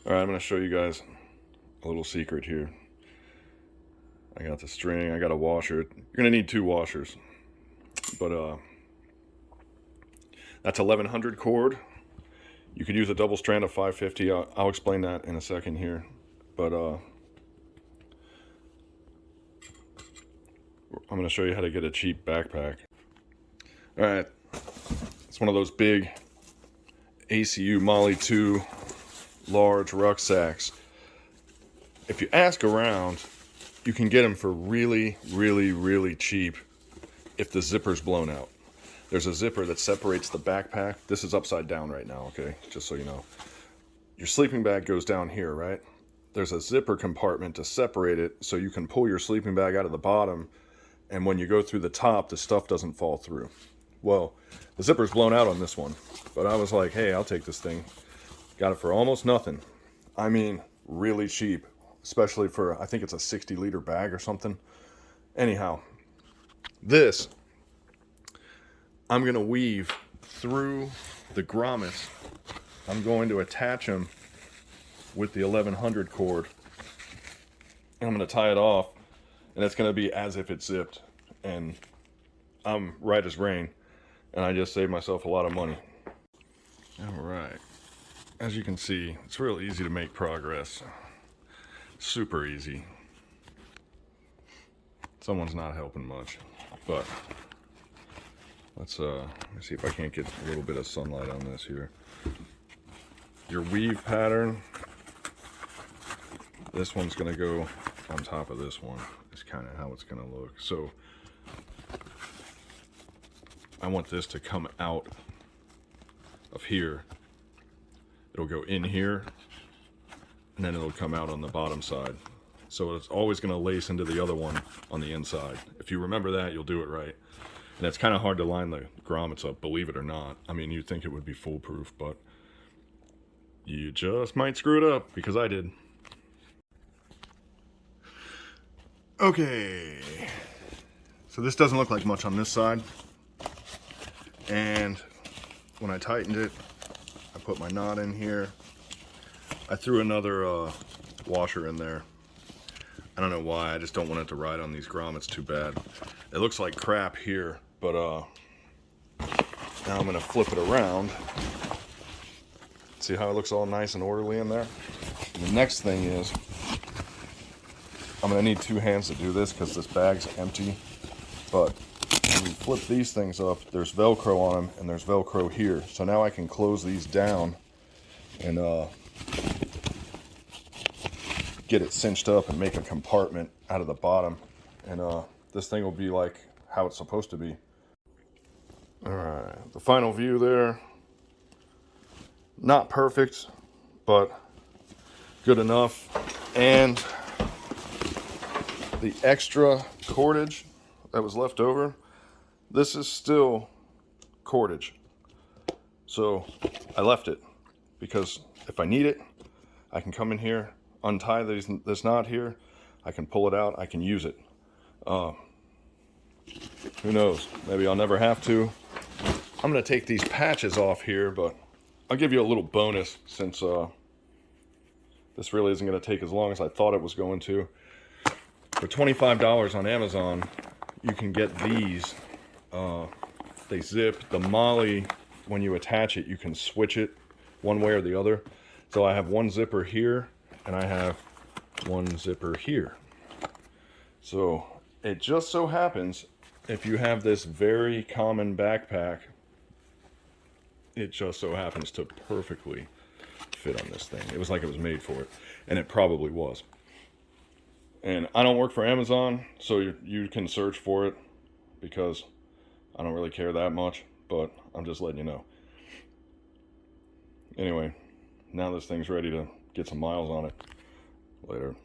All right, I'm going to show you guys a little secret here. I got the string, I got a washer. You're going to need 2 washers. But that's 1100 cord. You could use a double strand of 550. I'll explain that in a second here. But I'm going to show you how to get a cheap backpack. All right, it's one of those big ACU Molle 2 large rucksacks. If you ask around, you can get them for really, really, really cheap if the zipper's blown out. There's a zipper that separates the backpack. This is upside down right now, okay? Just so you know. Your sleeping bag goes down here, right? There's a zipper compartment to separate it so you can pull your sleeping bag out of the bottom, and when you go through the top, the stuff doesn't fall through. Well, the zipper's blown out on this one, but I was like, hey, I'll take this thing. Got it for almost nothing. I mean, really cheap, especially for, I think it's a 60-liter bag or something. Anyhow, this, I'm going to weave through the grommets. I'm going to attach them with the 1100 cord. And I'm going to tie it off, and it's going to be as if it's zipped. And I'm right as rain, and I just saved myself a lot of money. All right. As you can see, it's real easy to make progress. Super easy. Someone's not helping much, but let's see if I can't get a little bit of sunlight on this here. Your weave pattern, this one's gonna go on top of this one. Is kind of how it's gonna look. So I want this to come out of here. It'll go in here, and then it'll come out on the bottom side. So it's always going to lace into the other one on the inside. If you remember that, you'll do it right. And it's kind of hard to line the grommets up, believe it or not. I mean, you'd think it would be foolproof, but you just might screw it up, because I did. Okay. So this doesn't look like much on this side. And when I tightened it, I put my knot in here. I threw another washer in there. I don't know why, I just don't want it to ride on these grommets too bad. It looks like crap here, but now I'm gonna flip it around. See how it looks all nice and orderly in there? And the next thing is, I'm gonna need 2 hands to do this because this bag's empty, but when you flip these things up, there's Velcro on them, and there's Velcro here. So now I can close these down and get it cinched up and make a compartment out of the bottom. And this thing will be like how it's supposed to be. All right, the final view there. Not perfect, but good enough. And the extra cordage that was left over, this is still cordage. So I left it because if I need it, I can come in here, untie this knot here, I can pull it out, I can use it. Who knows, maybe I'll never have to. I'm gonna take these patches off here, but I'll give you a little bonus since this really isn't gonna take as long as I thought it was going to. For $25 on Amazon, you can get these. They zip. The Molle, when you attach it, you can switch it one way or the other. So I have one zipper here, and I have one zipper here. So it just so happens, if you have this very common backpack, it just so happens to perfectly fit on this thing. It was like it was made for it, and it probably was. And I don't work for Amazon, so you can search for it, because I don't really care that much, but I'm just letting you know. Anyway, now this thing's ready to get some miles on it. Later.